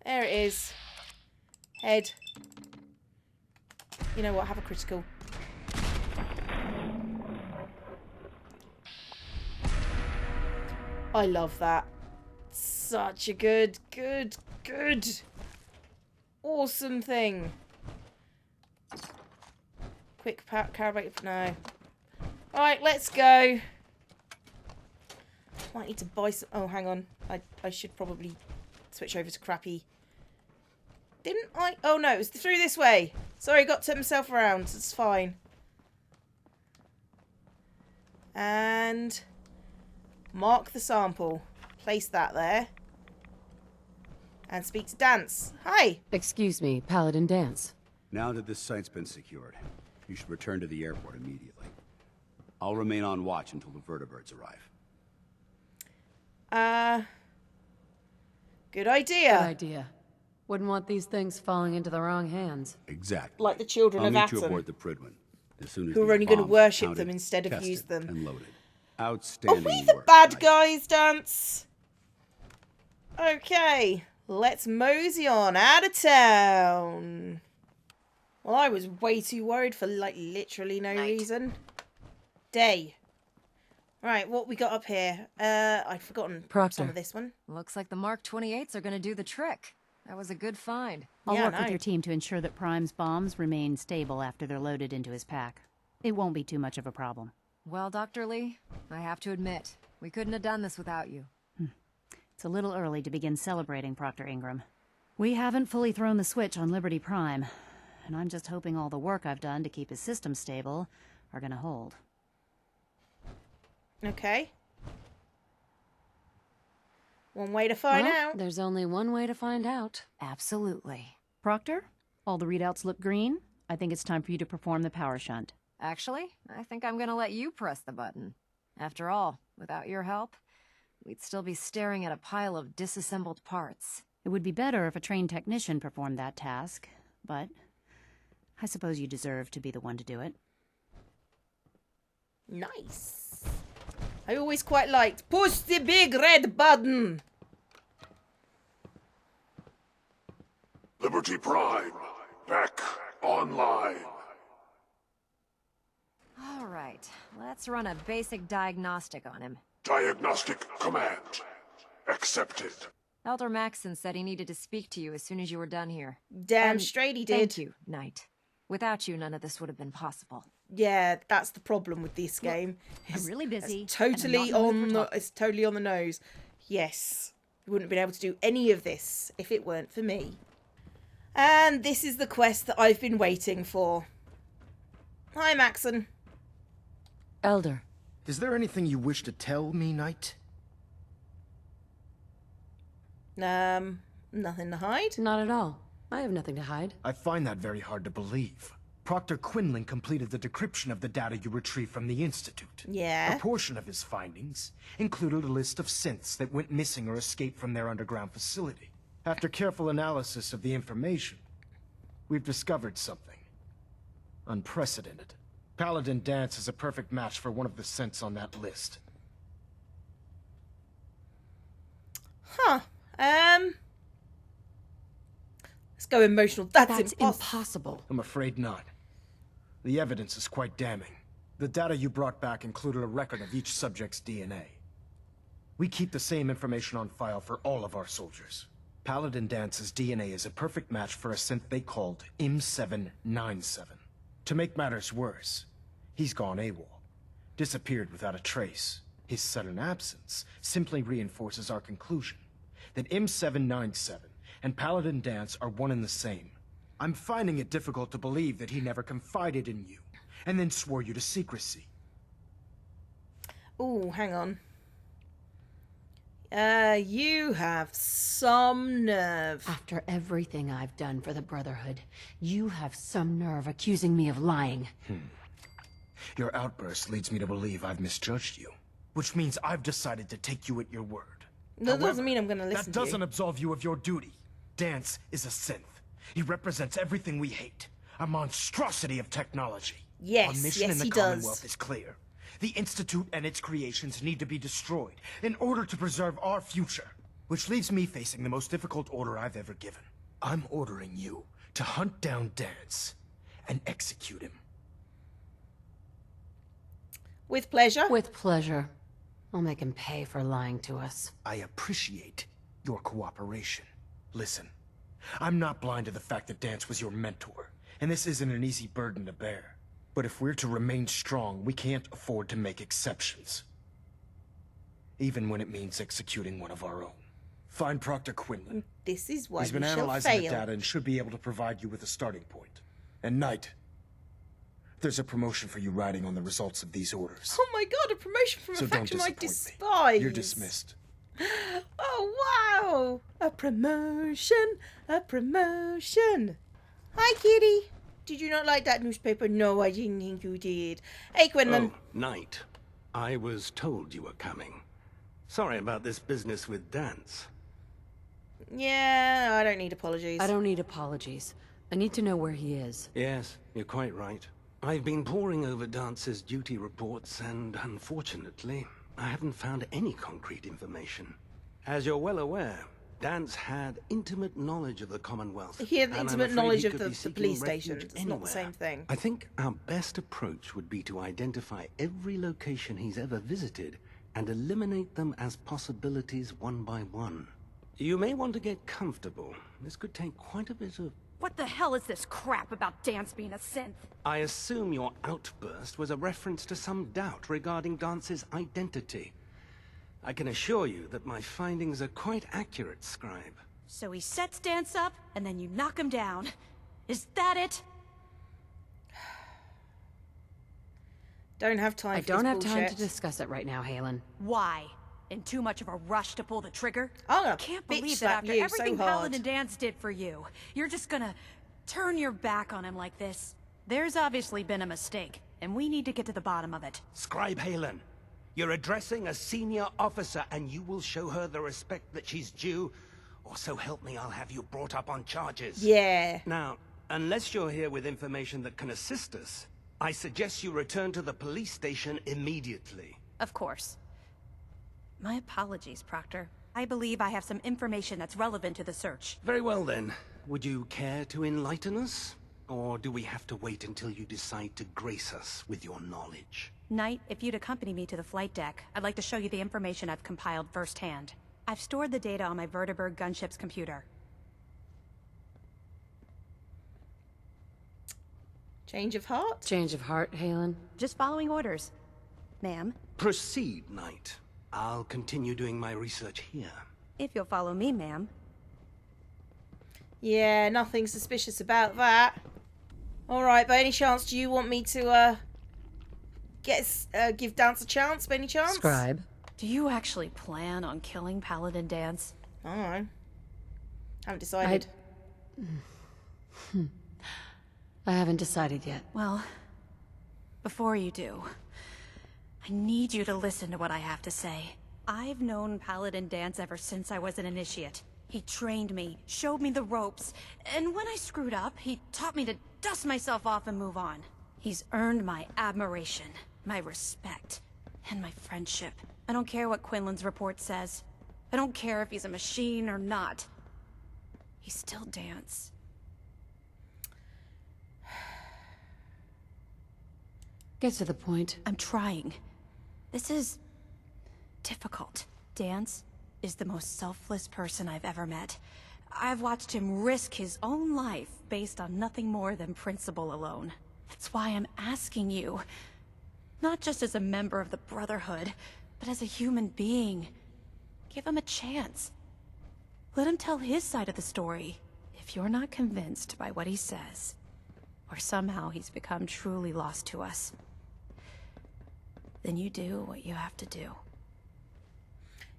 There it is. Head. You know what? Have a critical. I love that. Such a good, awesome thing. Quick calibrate. No. Alright, let's go. Might need to buy some. Oh, hang on. I should probably switch over to crappy. Didn't I? Oh no, it was through this way. Sorry, got to turn myself around. It's fine. And mark the sample. Place that there. And speak to Danse. Hi. Excuse me, Paladin Danse. Now that this site's been secured, you should return to the airport immediately. I'll remain on watch until the vertibirds arrive. Good idea. Good idea. Wouldn't want these things falling into the wrong hands. Exactly. Like the children I'll of meet Atom. you aboard the Pridwin as soon as Who are these only going to bombs worship counted, them instead of tested, use them. and loaded. Are Outstanding we the work bad tonight. guys, Danse? Okay, let's mosey on out of town. Well, I was way too worried for, like, literally no reason. Day. Right, what we got up here? I'd forgotten some of this one. Looks like the Mark 28s are gonna do the trick. That was a good find. I'll work with your team to ensure that Prime's bombs remain stable after they're loaded into his pack. It won't be too much of a problem. Well, Dr. Lee, I have to admit, we couldn't have done this without you. It's a little early to begin celebrating, Proctor Ingram. We haven't fully thrown the switch on Liberty Prime, and I'm just hoping all the work I've done to keep his system stable are gonna hold. Okay. One way to find out. There's only one way to find out. Absolutely. Proctor, all the readouts look green. I think it's time for you to perform the power shunt. Actually, I think I'm gonna let you press the button. After all, without your help, we'd still be staring at a pile of disassembled parts. It would be better if a trained technician performed that task, but I suppose you deserve to be the one to do it. Nice. I always quite liked push the big red button. Liberty Prime, back online. All right, let's run a basic diagnostic on him. Diagnostic command accepted. Elder Maxson said he needed to speak to you as soon as you were done here. Damn straight he did. Thank you, Knight. Without you, none of this would have been possible. Yeah, that's the problem with this game. I'm really busy. It's totally on the nose. Yes. We wouldn't have been able to do any of this if it weren't for me. And this is the quest that I've been waiting for. Hi, Maxon. Elder. Is there anything you wish to tell me, Knight? Nothing to hide? Not at all. I have nothing to hide. I find that very hard to believe. Proctor Quinlan completed the decryption of the data you retrieved from the Institute. Yeah. A portion of his findings included a list of synths that went missing or escaped from their underground facility. After careful analysis of the information, we've discovered something unprecedented. Paladin Danse is a perfect match for one of the synths on that list. Huh. Let's go emotional. That's impossible. I'm afraid not. The evidence is quite damning. The data you brought back included a record of each subject's DNA. We keep the same information on file for all of our soldiers. Paladin Danse's DNA is a perfect match for a synth they called M797. To make matters worse, he's gone AWOL. Disappeared without a trace. His sudden absence simply reinforces our conclusion that M797 and Paladin Danse are one and the same. I'm finding it difficult to believe that he never confided in you, and then swore you to secrecy. Ooh, hang on. You have some nerve. After everything I've done for the Brotherhood, you have some nerve accusing me of lying. Your outburst leads me to believe I've misjudged you, which means I've decided to take you at your word. That doesn't mean I'm going to listen to you. That doesn't absolve you of your duty. Danse is a synth. He represents everything we hate. A monstrosity of technology. Yes, Our mission yes, in the he Commonwealth does. is clear. The Institute and its creations need to be destroyed in order to preserve our future. Which leaves me facing the most difficult order I've ever given. I'm ordering you to hunt down Danse and execute him. With pleasure. With pleasure. I'll make him pay for lying to us. I appreciate your cooperation. Listen, I'm not blind to the fact that Danse was your mentor, and this isn't an easy burden to bear. But if we're to remain strong, we can't afford to make exceptions. Even when it means executing one of our own. Find Proctor Quinlan. This is why He's been you shall analyzing the fail. data and should be able to provide you with a starting point. And Knight, there's a promotion for you riding on the results of these orders. Oh my god, a promotion from So a don't faction I disappoint despise. me. You're dismissed. Oh wow! A promotion! A promotion! Hi, kitty. Did you not like that newspaper? No, I didn't think you did. Hey, Quinlan. Oh, Knight. I was told you were coming. Sorry about this business with Danse. Yeah, I don't need apologies. I don't need apologies. I need to know where he is. Yes, you're quite right. I've been poring over Dance's duty reports, and unfortunately, I haven't found any concrete information. As you're well aware, Danse had intimate knowledge of the Commonwealth. He had and I'm intimate afraid knowledge he of could the be seeking police refuge station. It's not the same anywhere. thing. I think our best approach would be to identify every location he's ever visited and eliminate them as possibilities one by one. You may want to get comfortable. This could take quite a bit of... What the hell is this crap about Danse being a synth? I assume your outburst was a reference to some doubt regarding Dance's identity. I can assure you that my findings are quite accurate, Scribe. So he sets Danse up, and then you knock him down. Is that it? Don't have time I for don't this have time bullshit. to discuss it right now, Halen. Why? In too much of a rush to pull the trigger? I'm gonna I can't bitch believe slap that after you everything so hard. Paladin Danse did for you, you're just gonna turn your back on him like this. There's obviously been a mistake, and we need to get to the bottom of it. Scribe Halen, you're addressing a senior officer, and you will show her the respect that she's due, or so help me, I'll have you brought up on charges. Yeah. Now, unless you're here with information that can assist us, I suggest you return to the police station immediately. Of course. My apologies, Proctor. I believe I have some information that's relevant to the search. Very well then. Would you care to enlighten us? Or do we have to wait until you decide to grace us with your knowledge? Knight, if you'd accompany me to the flight deck, I'd like to show you the information I've compiled firsthand. I've stored the data on my Vertibird gunship's computer. Change of heart? Change of heart, Halen? Just following orders. Ma'am, Proceed, Knight. I'll continue doing my research here. if you'll follow me, ma'am. Yeah, nothing suspicious about that. Alright, by any chance, do you want me to, give Danse a chance, by any chance? Scribe. Do you actually plan on killing Paladin Danse? I don't know. Haven't decided. I haven't decided yet. Well, before you do, I need you to listen to what I have to say. I've known Paladin Danse ever since I was an initiate. He trained me, showed me the ropes, and when I screwed up, he taught me to dust myself off and move on. He's earned my admiration, my respect, and my friendship. I don't care what Quinlan's report says. I don't care if he's a machine or not. He's still Danse. Get to the point. I'm trying. This is difficult. Danse is the most selfless person I've ever met. I've watched him risk his own life based on nothing more than principle alone. That's why I'm asking you, not just as a member of the Brotherhood, but as a human being. Give him a chance. Let him tell his side of the story. If you're not convinced by what he says, or somehow he's become truly lost to us, then you do what you have to do.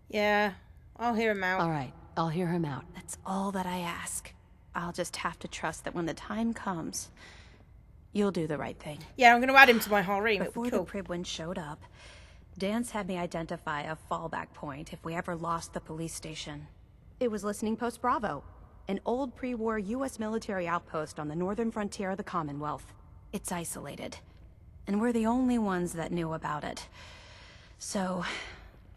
Yeah, I'll hear him out. All right, I'll hear him out. That's all that I ask. I'll just have to trust that when the time comes, you'll do the right thing. Yeah, I'm going to add him to my harem. Before Cool. the Pribwin showed up, Danse had me identify a fallback point if we ever lost the police station. It was Listening Post Bravo, an old pre-war U.S. military outpost on the northern frontier of the Commonwealth. It's isolated, and we're the only ones that knew about it. So,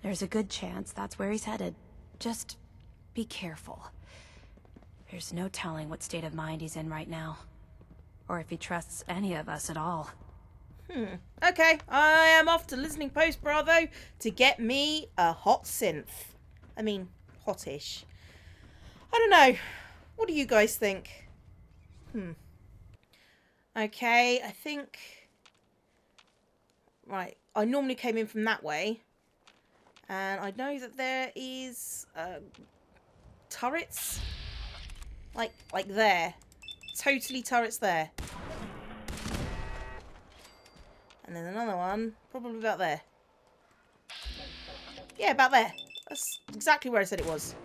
there's a good chance that's where he's headed. Just be careful. There's no telling what state of mind he's in right now, or if he trusts any of us at all. Okay, I am off to Listening Post Bravo to get me a hot synth. I mean, hottish. I don't know. What do you guys think? Okay, I think... Right, I normally came in from that way. And I know that there is turrets. Like there. Totally turrets there. And then another one, probably about there. Yeah, about there. That's exactly where I said it was.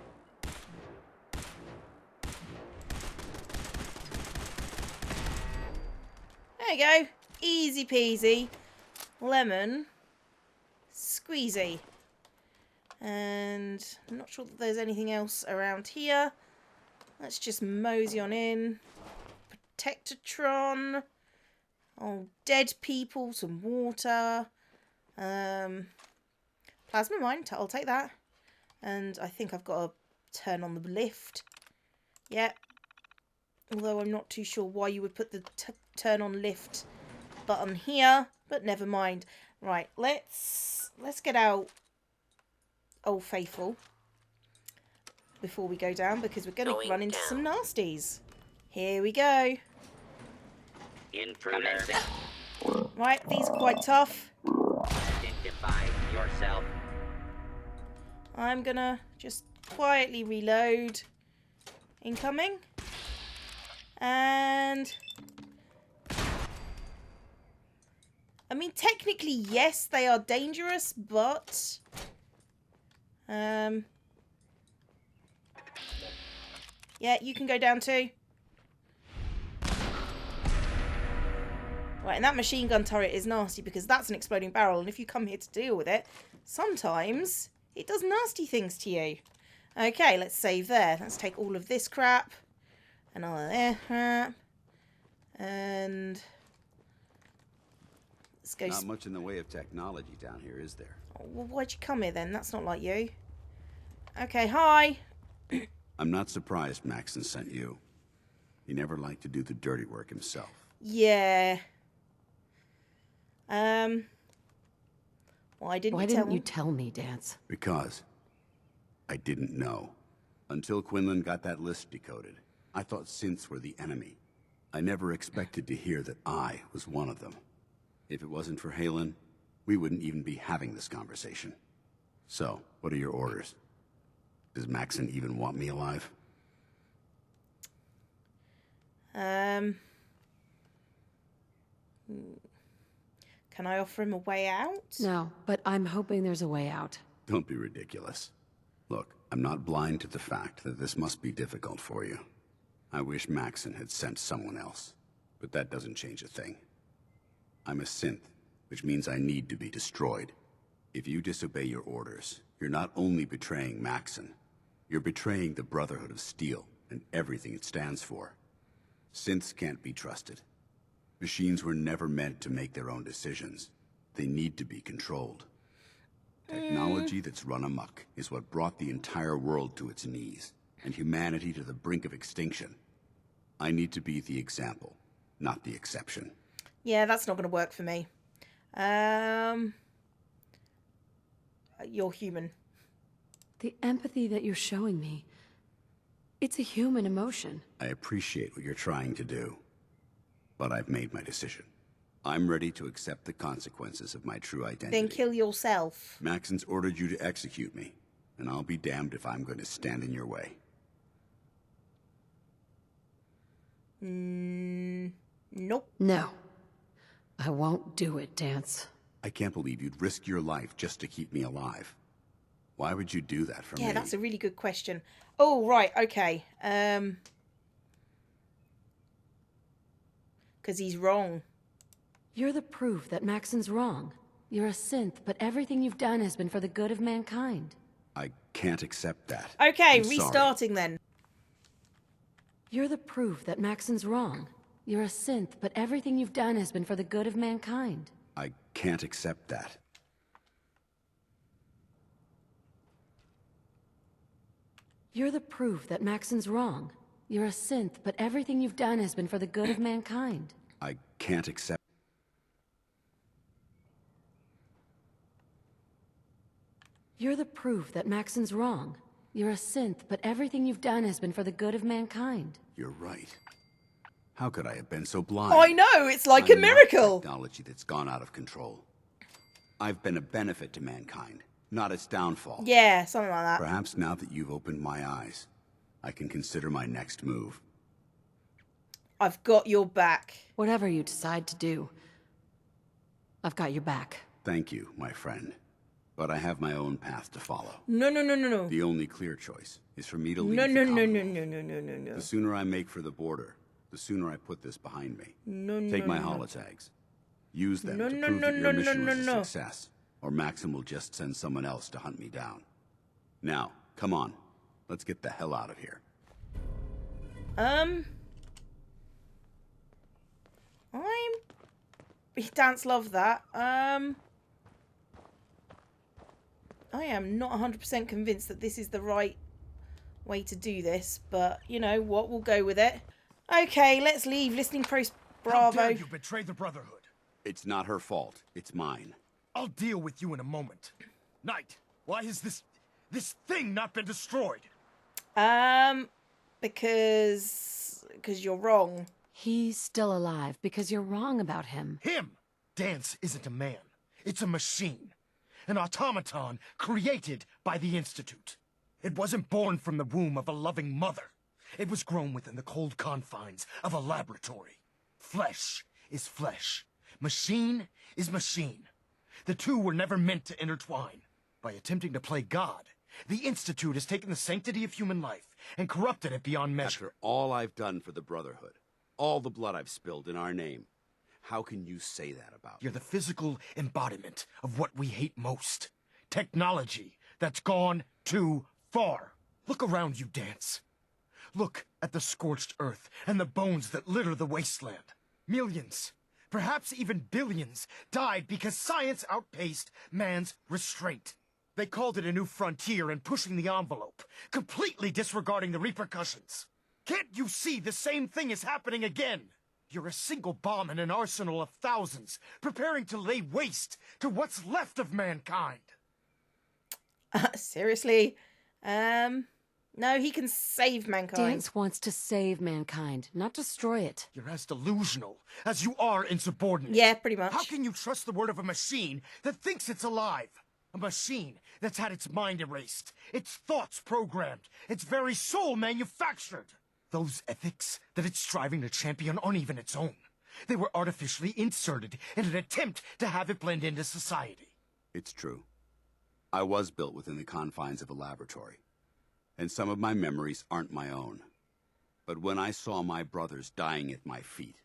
There you go. Easy peasy. Lemon. Squeezy. And I'm not sure that there's anything else around here. Let's just mosey on in. Protectatron. Oh, dead people, some water. Plasma mine, I'll take that. And I think I've got a turn on the lift. Yeah. Although I'm not too sure why you would put the turn on lift button here, but never mind. Right, let's get out Old Faithful before we go down, because we're going to run into some nasties. Here we go. Intruder. Right, these are quite tough. Identify yourself. I'm gonna just quietly reload. Incoming. And I mean, technically, yes, they are dangerous, but yeah, you can go down too. Right, and that machine gun turret is nasty because that's an exploding barrel, and if you come here to deal with it, sometimes it does nasty things to you. Okay, let's save there. Let's take all of this crap and all of that crap, and let's go. Not much in the way of technology down here, is there? Oh, well, why'd you come here then? That's not like you. Okay, hi. I'm not surprised Maxon sent you. He never liked to do the dirty work himself. Yeah. Why didn't you tell me, Danse? Because I didn't know. Until Quinlan got that list decoded, I thought synths were the enemy. I never expected to hear that I was one of them. If it wasn't for Halen, we wouldn't even be having this conversation. So, what are your orders? Does Maxon even want me alive? Can I offer him a way out? No, but I'm hoping there's a way out. Don't be ridiculous. Look, I'm not blind to the fact that this must be difficult for you. I wish Maxon had sent someone else, but that doesn't change a thing. I'm a synth, which means I need to be destroyed. If you disobey your orders, you're not only betraying Maxon, you're betraying the Brotherhood of Steel and everything it stands for. Synths can't be trusted. Machines were never meant to make their own decisions. They need to be controlled. Technology that's run amok is what brought the entire world to its knees, and humanity to the brink of extinction. I need to be the example, not the exception. Yeah, that's not going to work for me. You're human. The empathy that you're showing me, it's a human emotion. I appreciate what you're trying to do, but I've made my decision. I'm ready to accept the consequences of my true identity. Then kill yourself. Maxon's ordered you to execute me, and I'll be damned if I'm going to stand in your way. Nope. No. I won't do it, Danse. I can't believe you'd risk your life just to keep me alive. Why would you do that for me? Yeah, that's a really good question. Oh, right, okay. Because he's wrong. You're the proof that Maxon's wrong. You're a synth, but everything you've done has been for the good of mankind. I can't accept that. Okay, I'm restarting sorry. then. You're the proof that Maxon's wrong. You're a synth, but everything you've done has been for the good of mankind. I can't accept that. You're the proof that Maxon's wrong. You're a synth, but everything you've done has been for the good of mankind. I can't accept. You're the proof that Maxon's wrong. You're a synth, but everything you've done has been for the good of mankind. You're right. How could I have been so blind? I know, it's like a I'm not miracle. Technology that's gone out of control. I've been a benefit to mankind, not its downfall. Yeah, something like that. Perhaps now that you've opened my eyes, I can consider my next move. I've got your back. Whatever you decide to do, I've got your back. Thank you, my friend. But I have my own path to follow. No, no, no, no, no. The only clear choice is for me to leave No, the no, no, no, Commonwealth. no, no, no, no, no. The sooner I make for the border, the sooner I put this behind me. No, no, Take my no. holotags. Use them No, to no, prove no, that your no, mission no, was a no. success, or Maxim will just send someone else to hunt me down. Now, come on. Let's get the hell out of here. Danse love that. I am not 100% convinced that this is the right way to do this, but you know what? We'll go with it. Okay, let's leave. Listening post Bravo. How dare you betray the Brotherhood? It's not her fault. It's mine. I'll deal with you in a moment. Knight, why has this thing not been destroyed? Because you're wrong. He's still alive because you're wrong about him. Him! Danse isn't a man. It's a machine. An automaton created by the Institute. It wasn't born from the womb of a loving mother. It was grown within the cold confines of a laboratory. Flesh is flesh. Machine is machine. The two were never meant to intertwine. By attempting to play God, the Institute has taken the sanctity of human life and corrupted it beyond measure. After all I've done for the Brotherhood, all the blood I've spilled in our name, how can you say that about me? You're the physical embodiment of what we hate most. Technology that's gone too far. Look around you, Danse. Look at the scorched earth and the bones that litter the wasteland. Millions, perhaps even billions, died because science outpaced man's restraint. They called it a new frontier and pushing the envelope, completely disregarding the repercussions. Can't you see the same thing is happening again? You're a single bomb in an arsenal of thousands, preparing to lay waste to what's left of mankind. Seriously? No, he can save mankind. Danse wants to save mankind, not destroy it. You're as delusional as you are insubordinate. Yeah, pretty much. How can you trust the word of a machine that thinks it's alive? A machine that's had its mind erased, its thoughts programmed, its very soul manufactured. Those ethics that it's striving to champion aren't even its own. They were artificially inserted in an attempt to have it blend into society. It's true. I was built within the confines of a laboratory, and some of my memories aren't my own. But when I saw my brothers dying at my feet,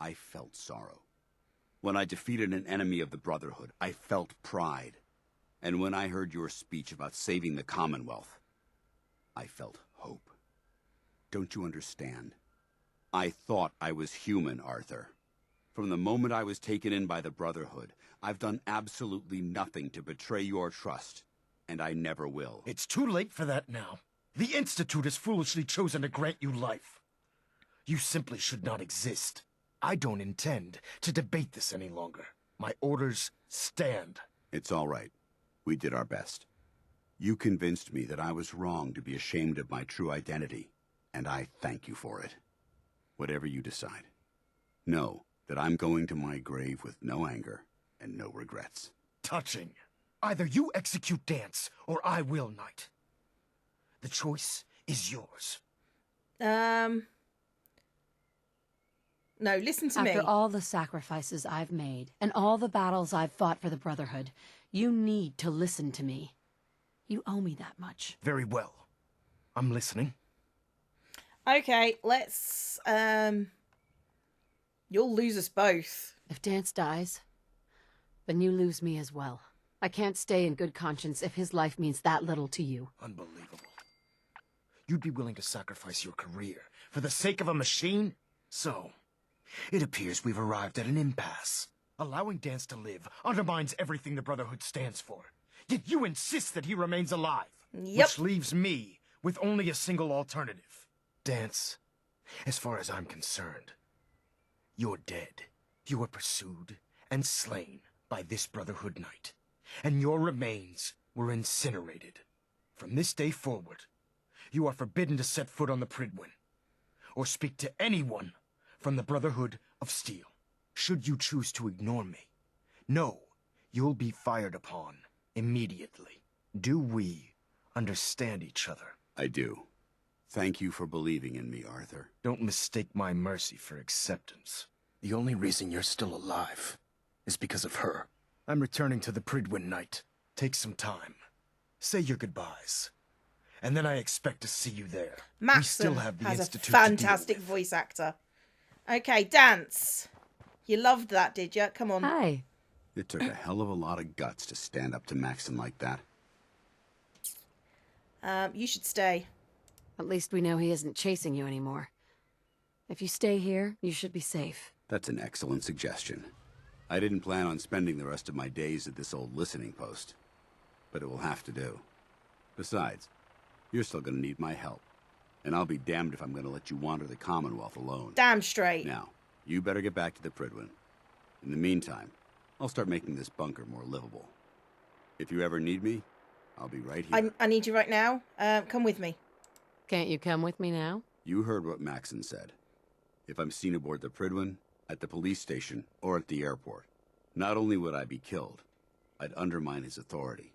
I felt sorrow. When I defeated an enemy of the Brotherhood, I felt pride. And when I heard your speech about saving the Commonwealth, I felt hope. Don't you understand? I thought I was human, Arthur. From the moment I was taken in by the Brotherhood, I've done absolutely nothing to betray your trust, and I never will. It's too late for that now. The Institute has foolishly chosen to grant you life. You simply should not exist. I don't intend to debate this any longer. My orders stand. It's all right. We did our best. You convinced me that I was wrong to be ashamed of my true identity, and I thank you for it. Whatever you decide, know that I'm going to my grave with no anger and no regrets. Touching. Either you execute Danse, or I will, Knight. The choice is yours. No, listen to me. After all the sacrifices I've made, and all the battles I've fought for the Brotherhood, you need to listen to me. You owe me that much. Very well. I'm listening. Okay, let's, you'll lose us both. If Danse dies, then you lose me as well. I can't stay in good conscience if his life means that little to you. Unbelievable. You'd be willing to sacrifice your career for the sake of a machine? So, it appears we've arrived at an impasse. Allowing Danse to live undermines everything the Brotherhood stands for. Yet you insist that he remains alive. Yep. Which leaves me with only a single alternative. Danse, as far as I'm concerned, you're dead. You were pursued and slain by this Brotherhood Knight, and your remains were incinerated. From this day forward, you are forbidden to set foot on the Pridwin, or speak to anyone from the Brotherhood of Steel. Should you choose to ignore me, know you'll be fired upon immediately. Do we understand each other? I do. Thank you for believing in me, Arthur. Don't mistake my mercy for acceptance. The only reason you're still alive is because of her. I'm returning to the Pridwin Knight. Take some time. Say your goodbyes. And then I expect to see you there. Madison we still have the has Institute a fantastic voice actor. Okay, Danse. You loved that, did you? Come on. Hi. It took a hell of a lot of guts to stand up to Maxim like that. You should stay. At least we know he isn't chasing you anymore. If you stay here, you should be safe. That's an excellent suggestion. I didn't plan on spending the rest of my days at this old listening post, but it will have to do. Besides, You're still gonna need my help. And I'll be damned if I'm gonna let you wander the Commonwealth alone. Damn straight. Now, you better get back to the Pridwin. In the meantime, I'll start making this bunker more livable. If you ever need me, I'll be right here. I need you right now. Come with me. Can't you come with me now? You heard what Maxon said. If I'm seen aboard the Pridwin, at the police station, or at the airport, not only would I be killed, I'd undermine his authority.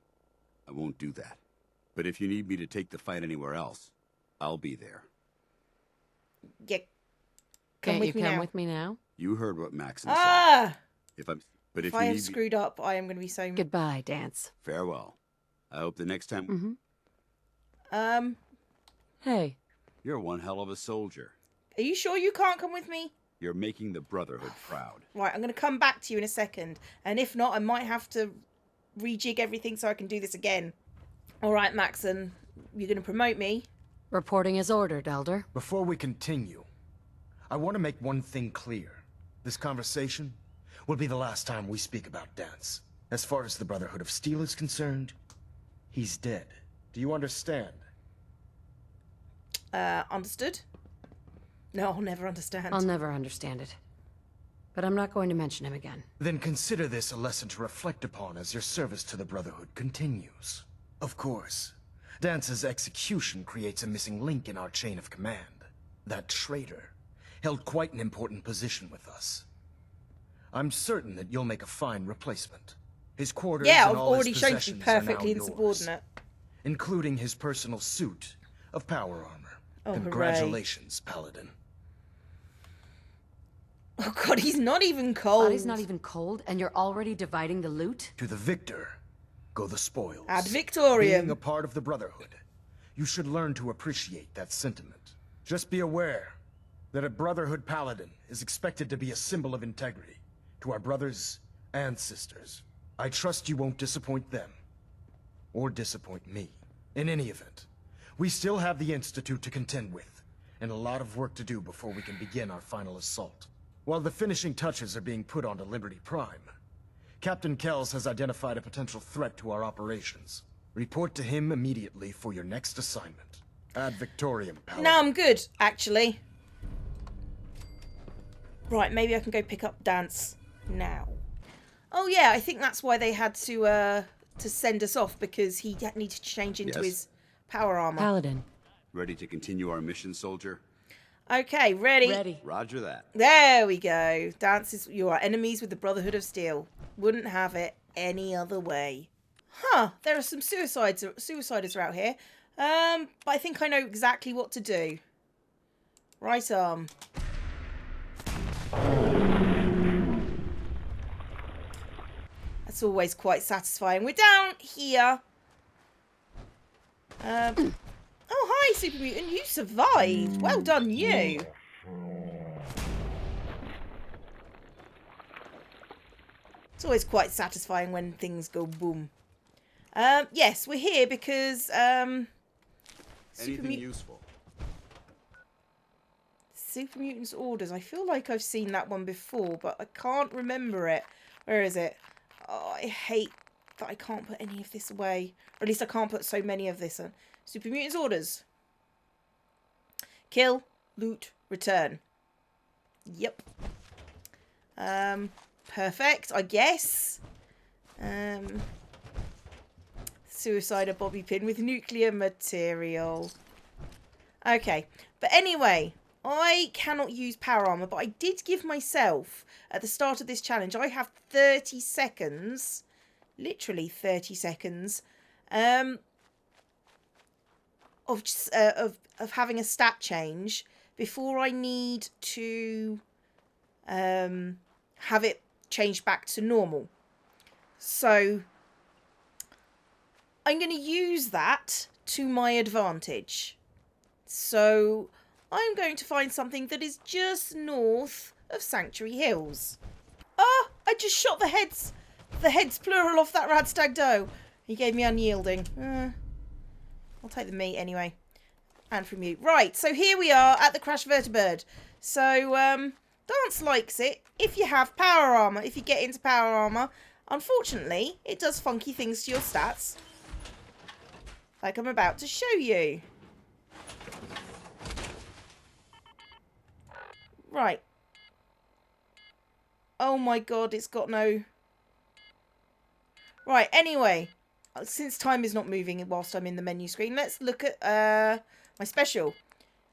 I won't do that. But if you need me to take the fight anywhere else, I'll be there. Yeah. Can't you come with me now? You heard what Maxon said. If I have screwed up, I am going to be so... Goodbye, Danse. Farewell. I hope the next time... Hey. You're one hell of a soldier. Are you sure you can't come with me? You're making the Brotherhood proud. Right, I'm going to come back to you in a second. And if not, I might have to rejig everything so I can do this again. All right, Maxon, you're going to promote me. Reporting as ordered, Elder. Before we continue, I want to make one thing clear. This conversation will be the last time we speak about Danse. As far as the Brotherhood of Steel is concerned, he's dead. Do you understand? Understood? No, I'll never understand. I'll never understand it. But I'm not going to mention him again. Then consider this a lesson to reflect upon as your service to the Brotherhood continues. Of course, Dance's execution creates a missing link in our chain of command. That traitor held quite an important position with us. I'm certain that you'll make a fine replacement. His quarters yeah, and I've all already his shown you possessions perfectly are now insubordinate. yours, including his personal suit of power armor. Oh, Congratulations, hooray. Paladin. Oh god, he's not even cold. Body's not even cold, and you're already dividing the loot? To the victor go the spoils. Ad Victoriam. Being a part of the Brotherhood, you should learn to appreciate that sentiment. Just be aware that a Brotherhood Paladin is expected to be a symbol of integrity to our brothers and sisters. I trust you won't disappoint them, or disappoint me. In any event, we still have the Institute to contend with, and a lot of work to do before we can begin our final assault. While the finishing touches are being put onto Liberty Prime, Captain Kells has identified a potential threat to our operations. Report to him immediately for your next assignment. Ad Victoriam, Paladin. No, I'm good, actually. Right, maybe I can go pick up Danse now. Oh yeah, I think that's why they had to send us off, because he needed to change into his power armor. Paladin. Ready to continue our mission, soldier? Okay, ready? Ready. Roger that. There we go. Danse, you are enemies with the Brotherhood of Steel. Wouldn't have it any other way. Huh, there are some suiciders out here. But I think I know exactly what to do. Right arm. That's always quite satisfying. We're down here. Oh, hi, Super Mutant. You survived. Well done, you. It's always quite satisfying when things go boom. Yes, we're here because Anything useful? Super Mutant's Orders. I feel like I've seen that one before, but I can't remember it. Where is it? Oh, I hate that I can't put any of this away. Or at least I can't put so many of this on. Super Mutant's Orders. Kill, loot, return. Yep. Perfect, I guess. Suicider bobby pin with nuclear material. Okay, but anyway, I cannot use power armor, but I did give myself, at the start of this challenge, I have 30 seconds, literally 30 seconds, of having a stat change before I need to have it changed back to normal. So I'm going to use that to my advantage. So I'm going to find something that is just north of Sanctuary Hills. Ah, I just shot the heads plural off that radstag doe. He gave me unyielding. I'll take the meat anyway. And from you. Right, so here we are at the Crash Vertibird. So, Danse likes it if you have power armor, if you get into power armor. Unfortunately, it does funky things to your stats. like I'm about to show you. Right. Oh my god, it's got no... Right, anyway. Since time is not moving whilst I'm in the menu screen, let's look at my special.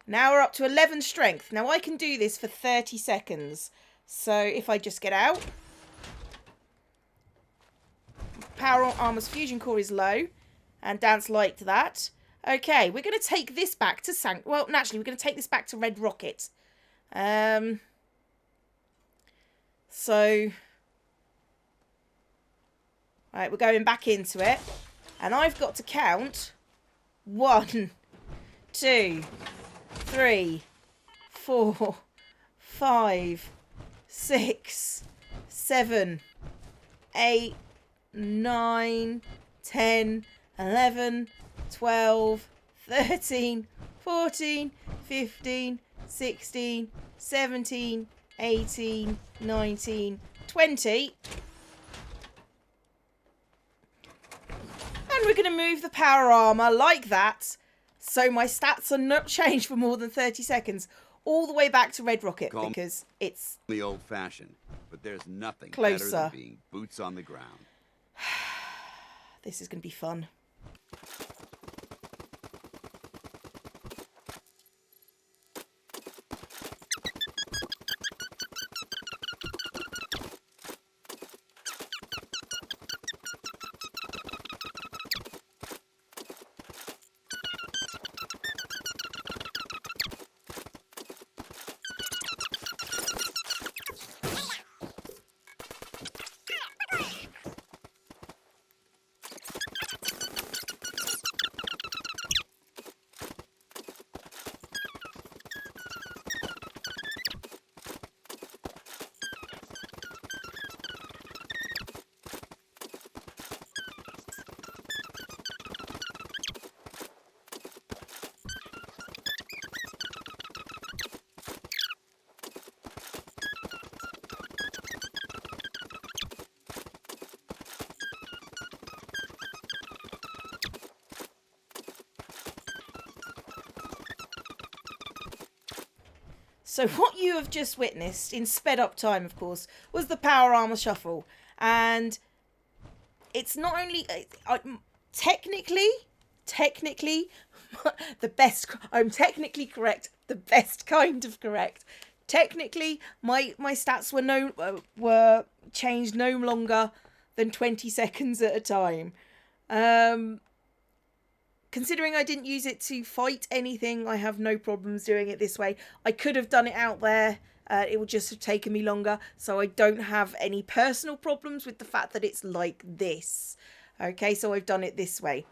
Now we're up to 11 strength. Now I can do this for 30 seconds. So if I just get out. Power Armour's fusion core is low. And Danse liked that. Okay, we're going to take this back to Well, naturally, we're going to take this back to Red Rocket. So... Right, we're going back into it. And I've got to count 1, 2, 3, 4, 5, 6, 7, 8, 9, 10, 11, 12, 13, 14, 15, 16, 17, 18, 19, 20. And we're going to move the power armor like that, so my stats are not changed for more than 30 seconds, all the way back to Red Rocket, because it's the old-fashioned, but there's nothing closer. better than being boots on the ground. This is going to be fun. So what you have just witnessed, in sped up time, of course, was the power armor shuffle. And it's not only... technically, the best... I'm technically correct. The best kind of correct. Technically, my stats were changed no longer than 20 seconds at a time. Considering I didn't use it to fight anything, I have no problems doing it this way. I could have done it out there. It would just have taken me longer. So I don't have any personal problems with the fact that it's like this. Okay, so I've done it this way.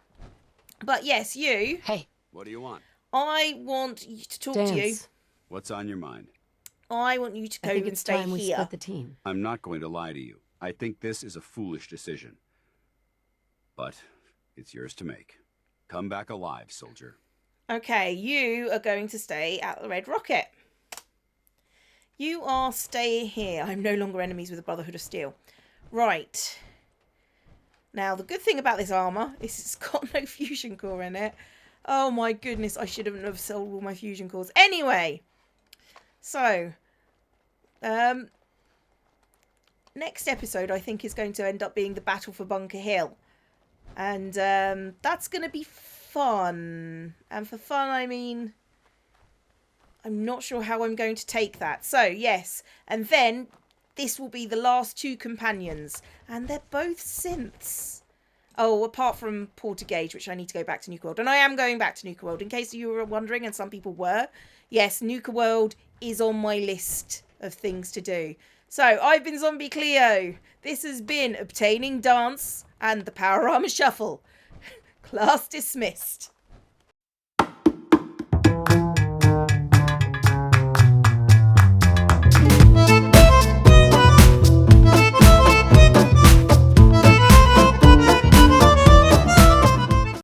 But yes, you... Hey. What do you want? I want you to talk to you. What's on your mind? I want you to go and stay time we here. split the team. I'm not going to lie to you. I think this is a foolish decision. But it's yours to make. Come back alive, soldier. Okay, you are going to stay at the Red Rocket. You are staying here. I'm no longer enemies with the Brotherhood of Steel. Right. Now, the good thing about this armor is it's got no fusion core in it. Oh my goodness, I shouldn't have sold all my fusion cores. Anyway, so, next episode I think is going to end up being the battle for Bunker Hill. And that's going to be fun. And for fun, I mean, I'm not sure how I'm going to take that. So, yes. And then this will be the last two companions. And they're both synths. Oh, apart from Porter Gage, which I need to go back to Nuka World. And I am going back to Nuka World, in case you were wondering, and some people were. Yes, Nuka World is on my list of things to do. So, I've been Zombie Cleo. This has been Obtaining Danse and the Power Armor Shuffle. Class dismissed.